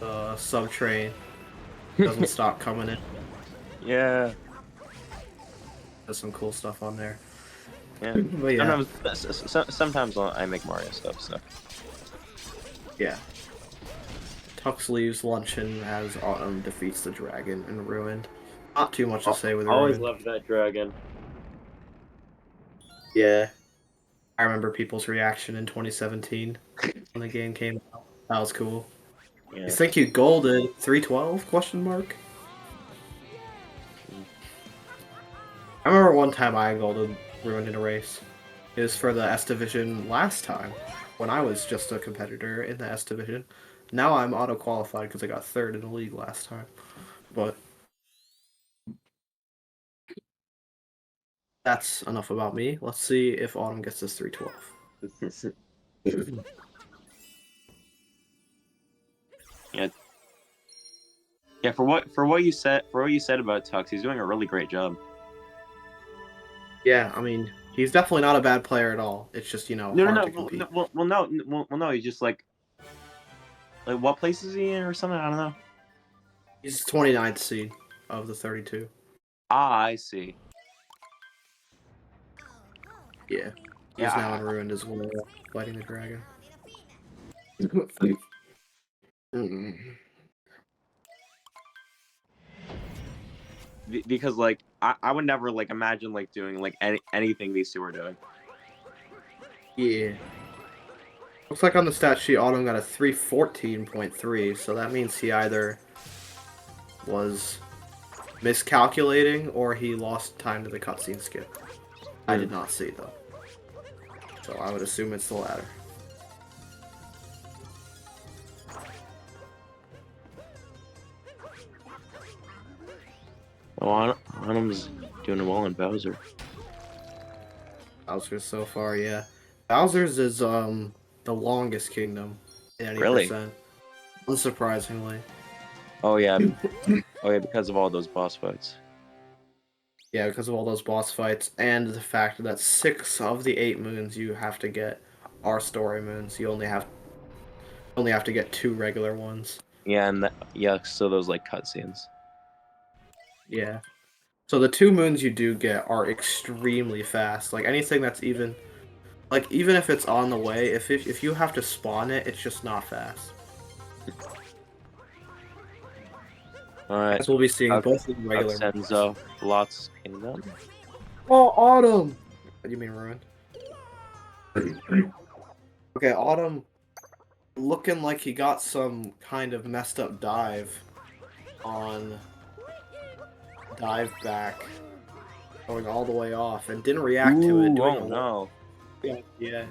the sub train doesn't stop coming in. Yeah. There's some cool stuff on there. Yeah. But yeah. Sometimes I make Mario stuff, so. Yeah. Tux leaves Luncheon as Autumn defeats the dragon in Ruined. Not too much to say with Always Ruined. loved that dragon. Yeah. I remember people's reaction in 2017 when the game came out. That was cool. Yeah. You think you golded 312? Question mark. I remember one time I golded Ruined in a race. It was for the S Division last time, when I was just a competitor in the S Division. Now I'm auto-qualified because I got 3rd in the league last time. But that's enough about me. Let's see if Autumn gets this 312. Yeah. Yeah, for what you said about Tux, he's doing a really great job. Yeah, I mean, he's definitely not a bad player at all. It's just, hard to compete. No, he's just like what place is he in or something? I don't know. He's 29th seed of the 32. Ah, I see. Yeah. He's now in Ruined as well, fighting the dragon. Because I would never imagine doing anything these two are doing. Yeah. Looks like on the stat sheet, Autumn got a 314.3, so that means he either was miscalculating or he lost time to the cutscene skip. I did not see, though. So I would assume it's the latter. Oh, Autumn's doing well in Bowser. Bowser's so far, yeah. Bowser's is the longest kingdom in any Really? percent. Unsurprisingly. Oh yeah. Oh yeah, because of all those boss fights. Yeah, because of all those boss fights and the fact that 6 of the 8 moons you have to get are story moons. You only have to get 2 regular ones. Yeah, and yeah, so those like cutscenes. Yeah. So the 2 moons you do get are extremely fast. Like anything that's even if it's on the way, if you have to spawn it, it's just not fast. All right. As we'll be seeing both of the regular moons. Tuxedo Lots Kingdom. Oh, Autumn! What do you mean ruined? Okay, Autumn looking like he got some kind of messed up dive on dive back, going all the way off, and didn't react to it, doing Oh a no. yeah, at the edge.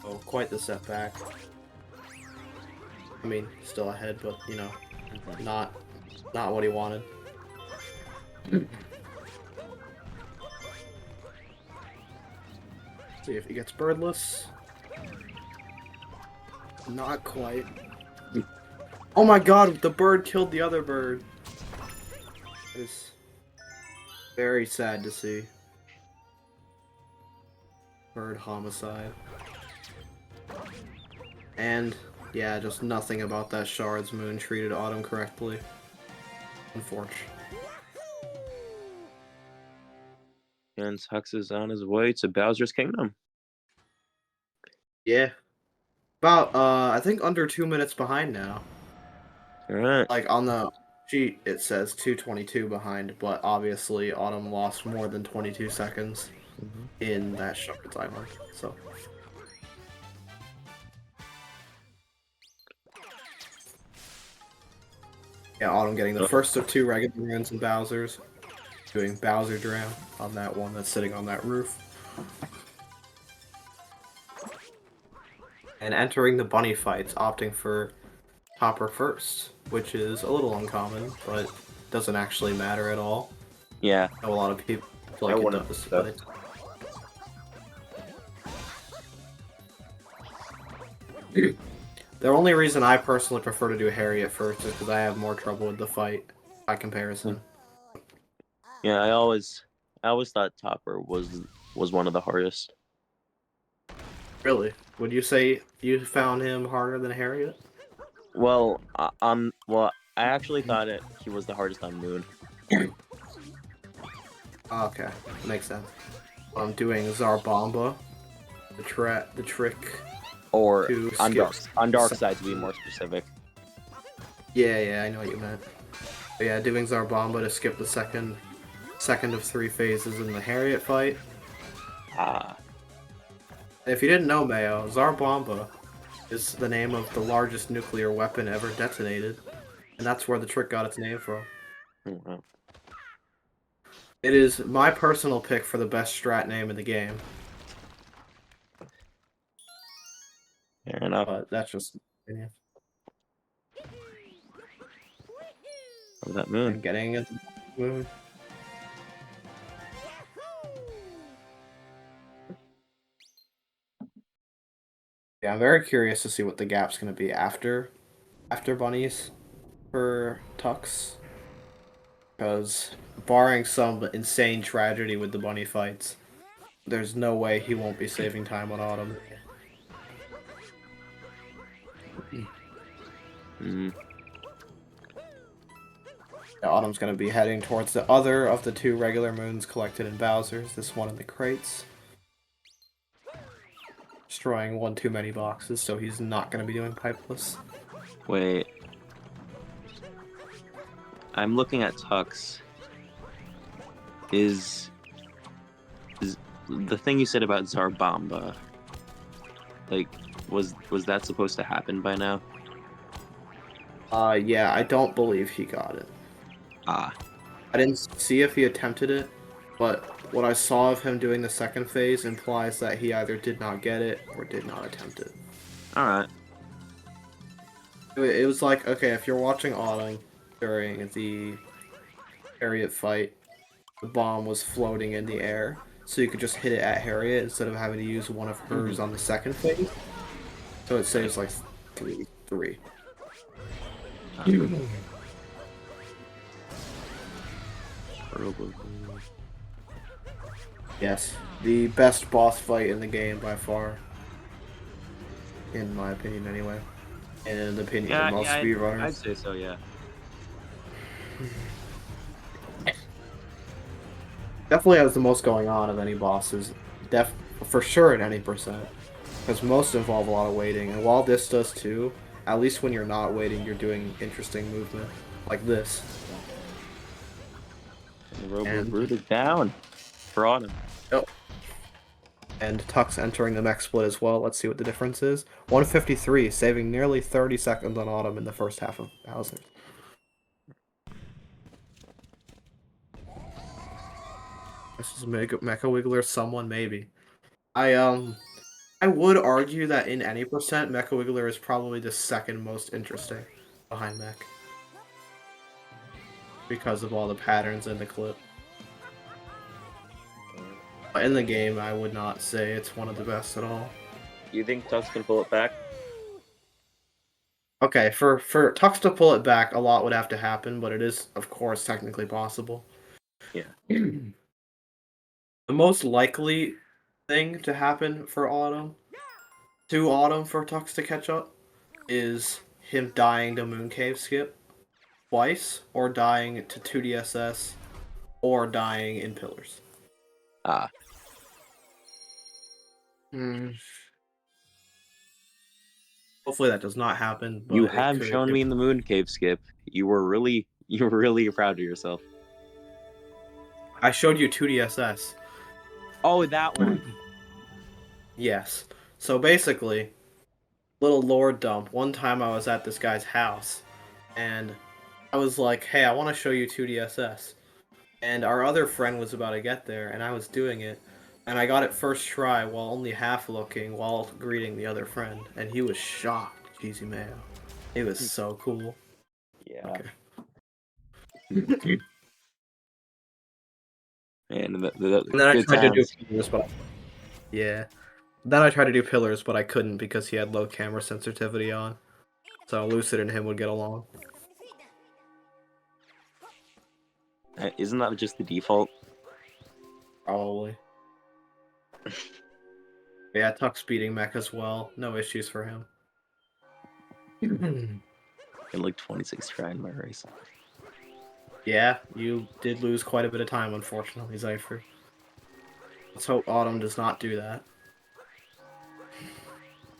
Oh, quite the setback. I mean, still ahead, but you know, not what he wanted. See if he gets birdless. Not quite. Oh my god, the bird killed the other bird. It's very sad to see. Bird homicide. And, yeah, just nothing about that Shard's Moon treated Autumn correctly. Unfortunate. And Tux is on his way to Bowser's Kingdom. Yeah. About, I think under 2 minutes behind now. Alright. Like, on the sheet, it says 2:22 behind, but obviously Autumn lost more than 22 seconds in that Shard timer, so... Yeah, Autumn getting the first of 2 regular runs in Bowser's. Doing Bowser Dram on that one that's sitting on that roof. And entering the bunny fights, opting for Topper first, which is a little uncommon, but doesn't actually matter at all. Yeah. I know a lot of people feel like it does, but the only reason I personally prefer to do Harriet first is because I have more trouble with the fight by comparison. Yeah, I always thought Topper was one of the hardest. Really? Would you say you found him harder than Harriet? Well, I actually thought he was the hardest on Moon. Okay, makes sense. I'm doing Zarbomba, the trick. Or on Dark Side to be more specific. Yeah, I know what you meant. But yeah, doing Zarbomba to skip the second of 3 phases in the Harriet fight. Ah. If you didn't know, Mayo, Zarbomba is the name of the largest nuclear weapon ever detonated, and that's where the trick got its name from. Oh, wow. It is my personal pick for the best strat name in the game. Fair enough. But that's just opinion. Of that Moon. And getting into the Moon. Yeah, I'm very curious to see what the gap's going to be after bunnies for Tux. Because barring some insane tragedy with the bunny fights, there's no way he won't be saving time on Autumn. Now, Autumn's going to be heading towards the other of the 2 regular moons collected in Bowser's, this one in the crates. Destroying one too many boxes, so he's not going to be doing Pipeless. Wait. I'm looking at Tux. Is the thing you said about Zarbomba, like, was that supposed to happen by now? Yeah, I don't believe he got it. Ah. I didn't see if he attempted it, but what I saw of him doing the second phase implies that he either did not get it or did not attempt it. Alright. It was like, okay, if you're watching Autumn during the Harriet fight, the bomb was floating in the air, so you could just hit it at Harriet instead of having to use one of hers on the second phase. So it saves like 3. Yes, the best boss fight in the game by far, in my opinion, anyway, and in the opinion of most I'd speedrunners. say so. Yeah. Definitely has the most going on of any bosses, for sure at any percent, because most involve a lot of waiting, and while this does too, at least when you're not waiting, you're doing interesting movement, like this. And the Robo rooted down for Autumn. Yep. And Tux entering the mech split as well. Let's see what the difference is. 153, saving nearly 30 seconds on Autumn in the first half of Bowser. This is Mecha Wiggler, someone maybe. I would argue that in any percent, Mecha Wiggler is probably the second most interesting behind Mech. Because of all the patterns in the clip. But in the game, I would not say it's one of the best at all. You think Tux can pull it back? Okay, for Tux to pull it back, a lot would have to happen, but it is, of course, technically possible. Yeah. The most likely thing to happen for Autumn, for Tux to catch up, is him dying to Moon Cave skip twice, or dying to 2DSS, or dying in Pillars. Ah. Hopefully that does not happen. But You have shown me in the Moon Cave skip. You were really proud of yourself. I showed you 2DSS. Oh, that one. Yes. So basically, little lore dump. One time I was at this guy's house, and I was like, hey, I want to show you 2DSS. And our other friend was about to get there, and I was doing it. And I got it first try while only half looking while greeting the other friend. And he was shocked, Cheesy Mayo. It was so cool. Yeah. Okay. And then I tried to do pillars, but Then I tried to do pillars, but I couldn't because he had low camera sensitivity on. So Lucid and him would get along. Isn't that just the default? Probably. Yeah, Tux beating mech as well. No issues for him. In like 26 try in my race. Yeah, you did lose quite a bit of time, unfortunately, Zypher. Let's hope Autumn does not do that.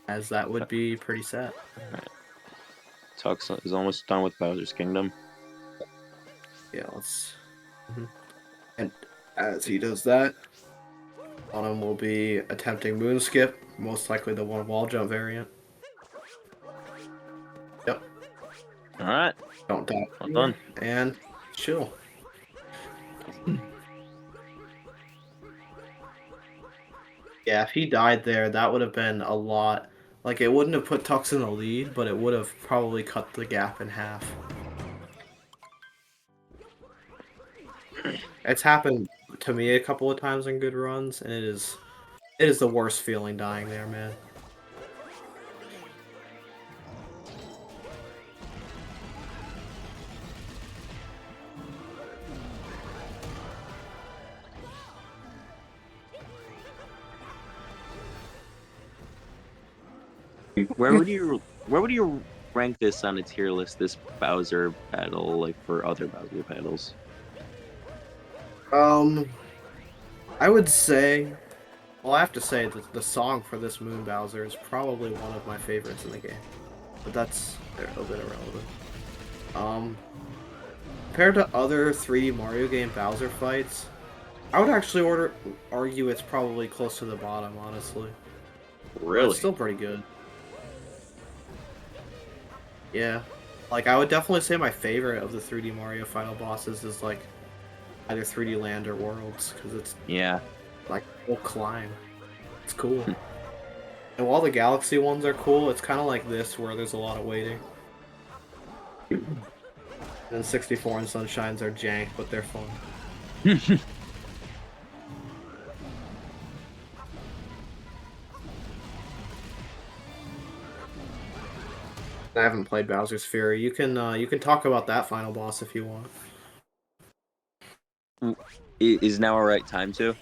As that would be pretty sad. Right. Tux is almost done with Bowser's Kingdom. Yeah, let's... And as he does that, Autumn will be attempting Moon Skip, most likely the one wall jump variant. Yep. Alright. Don't die. Well done. And chill. Yeah, if he died there, that would have been a lot. Like, it wouldn't have put Tux in the lead, but it would have probably cut the gap in half. It's happened to me a couple of times in good runs, and it is the worst feeling dying there, man. Where would you rank this on a tier list? This Bowser battle, like for other Bowser battles? I would say, well, I have to say that the song for this Moon Bowser is probably one of my favorites in the game, but that's a little bit irrelevant. Compared to other 3D Mario game Bowser fights, I would actually argue it's probably close to the bottom, honestly. Really? But it's still pretty good. Yeah. Like, I would definitely say my favorite of the 3D Mario final bosses is, like, either 3D Land or Worlds, because it's, like, a whole climb. It's cool. And while the Galaxy ones are cool, it's kind of like this, where there's a lot of waiting. And 64 and Sunshines are jank, but they're fun. I haven't played Bowser's Fury. You can talk about that final boss if you want. Is now a right time to?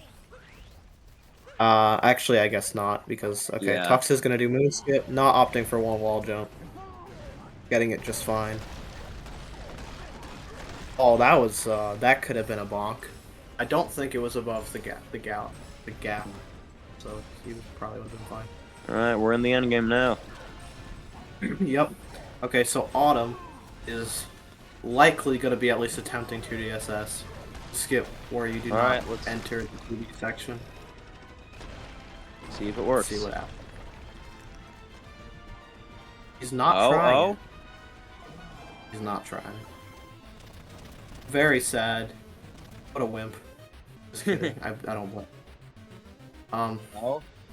Actually, I guess not, because, okay, Yeah. Tux is gonna do move skip, not opting for one wall jump. Getting it just fine. Oh, that could have been a bonk. I don't think it was above the gap, so he probably would have been fine. Alright, we're in the end game now. Yep. Okay, so Autumn is likely going to be at least attempting 2DSS. Skip where you do not let's enter the 2D section. see if it works. See what happens. He's not trying it. He's not trying. Very sad. What a wimp. Just kidding. I don't blame. I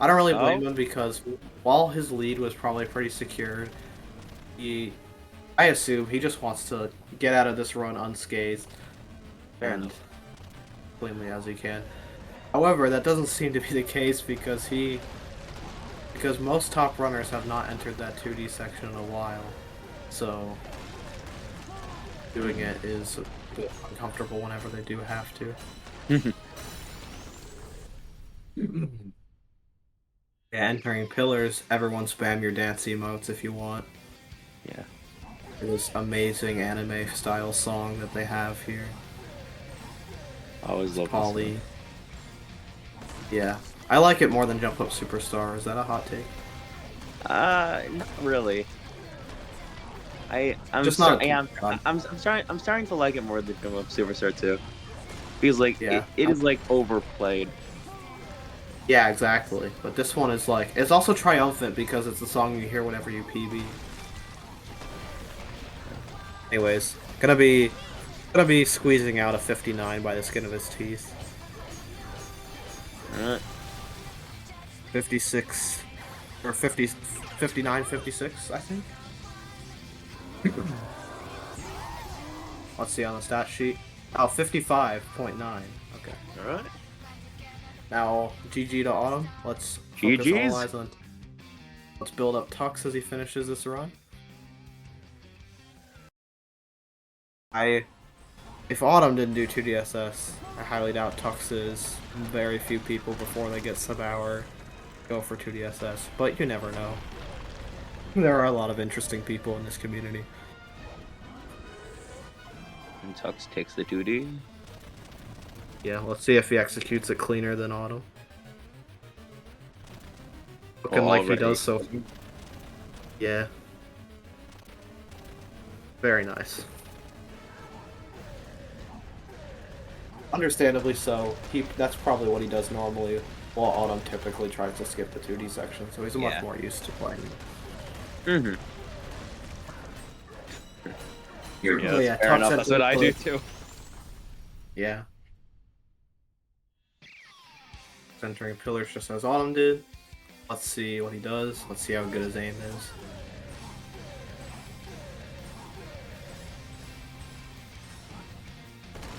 don't really blame him because while his lead was probably pretty secured, I assume he just wants to get out of this run unscathed and cleanly as he can. However, that doesn't seem to be the case because most top runners have not entered that 2D section in a while, so doing it is a bit uncomfortable whenever they do have to. Yeah, entering pillars, everyone spam your dance emotes if you want. Yeah. This amazing anime style song that they have here. I always love Polly. Yeah. I like it more than Jump Up Superstar. Is that a hot take? Not really. I'm Just not. I'm starting to like it more than Jump Up Superstar too. Feels like yeah. it is like overplayed. Yeah, exactly. But this one is like, it's also triumphant because it's the song you hear whenever you PB. Anyways, gonna be squeezing out a 59 by the skin of his teeth. 56 or 50, 59, 56, I think. Let's see on the stat sheet. Oh, 55.9. Okay. All right. Now, GG to Autumn. Let's focus GG's. all eyes on. Let's build up Tux as he finishes this run. If Autumn didn't do 2DSS, I highly doubt Tux is. Very few people before they get sub-hour go for 2DSS, but you never know. There are a lot of interesting people in this community. And Tux takes the 2D. Yeah, let's see if he executes it cleaner than Autumn. Looking like he does so. Yeah. Very nice. Understandably so. That's probably what he does normally, while Autumn typically tries to skip the 2D section, so he's much more used to playing. Mm-hmm. Yeah, fair enough. That's what I do too. Yeah. Centering pillars just as Autumn did. Let's see what he does. Let's see how good his aim is.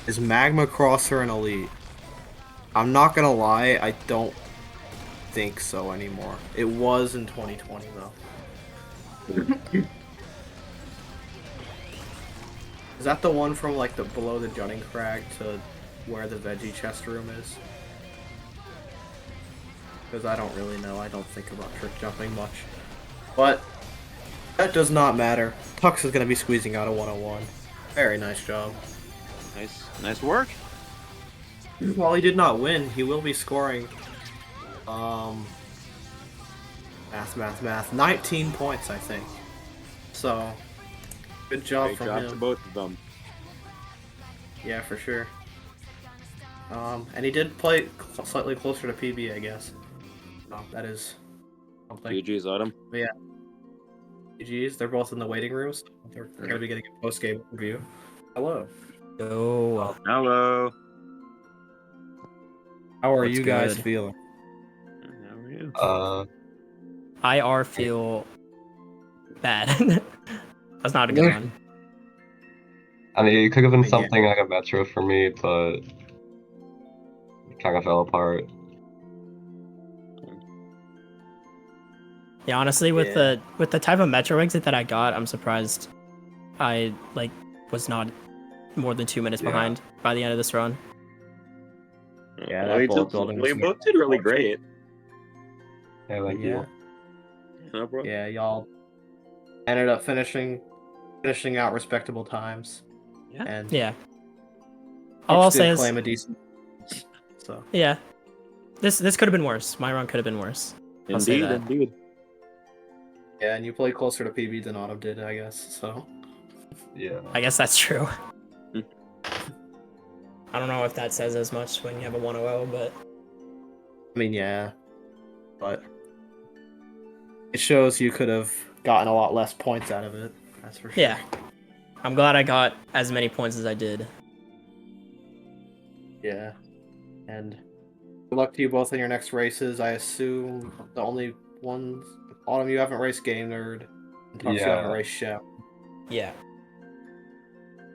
Is Magma Crosser an elite? I'm not gonna lie, I don't think so anymore. It was in 2020 though. Is that the one from like the below the jutting crag to where the veggie chest room is? Because I don't really know. I don't think about trick jumping much. But that does not matter. Tux is going to be squeezing out a 101. Very nice job. Nice work. While he did not win, he will be scoring math 19 points, I think. So good job Great from job him. to both of them. Yeah, for sure. And he did play slightly closer to PB, I guess. That is something. GG's, Autumn. But yeah. GG's. They're both in the waiting rooms. They're going to be getting a post-game review. Hello. Yo. Hello. How are What's you guys good? feeling? How are you? IR feel bad. That's not a good one. I mean, it could have been Yeah. something like a Metro for me, but it kind of fell apart. Yeah, honestly, with the type of Metro exit that I got, I'm surprised I was not more than 2 minutes Yeah. behind by the end of this run. Yeah, that bullet building was we both did really great. Yeah, thank Yeah, No, bro. yeah, y'all ended up finishing out respectable times. Yeah. And Yeah. All I'll Tux say did is, claim a decent. So yeah, this could have been worse. My run could have been worse. I'll say Indeed, that. indeed. yeah, and you played closer to PB than Autumn did, I guess. So Yeah. I guess that's true. Hmm. I don't know if that says as much when you have a 1-0, but I mean, yeah, but it shows you could have gotten a lot less points out of it. That's for sure. yeah. I'm glad I got as many points as I did. Yeah, and good luck to you both in your next races. I assume the only ones, Autumn, you haven't raced Game Nerd, and Tux, you haven't Yeah. raced Chef. Yeah.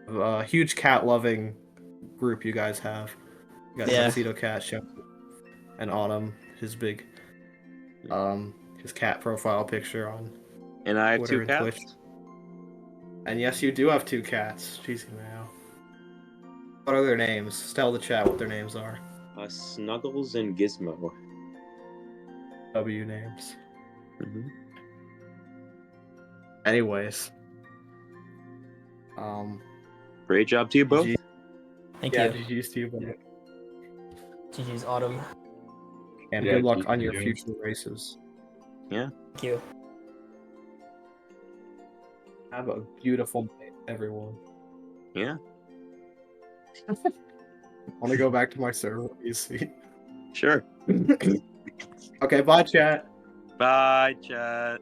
A huge cat-loving group you guys have. You got Yeah. Tuxedo Cat, Chef, and Autumn, his big, his cat profile picture on And I have Twitter 2 and cats. Twitch. And yes, you do have 2 cats. Jeez, now. What are their names? Tell the chat what their names are. Snuggles and Gizmo. W names. Mm-hmm. Anyways. Great job to you both. GG. Thank Yeah, you. GG's to you both. GG's Autumn. And Yeah, good luck on GG. your future races. Thank you. Have a beautiful night, everyone. Yeah. I want to go back to my server, you see. Sure. Okay, bye, chat. Bye, chat.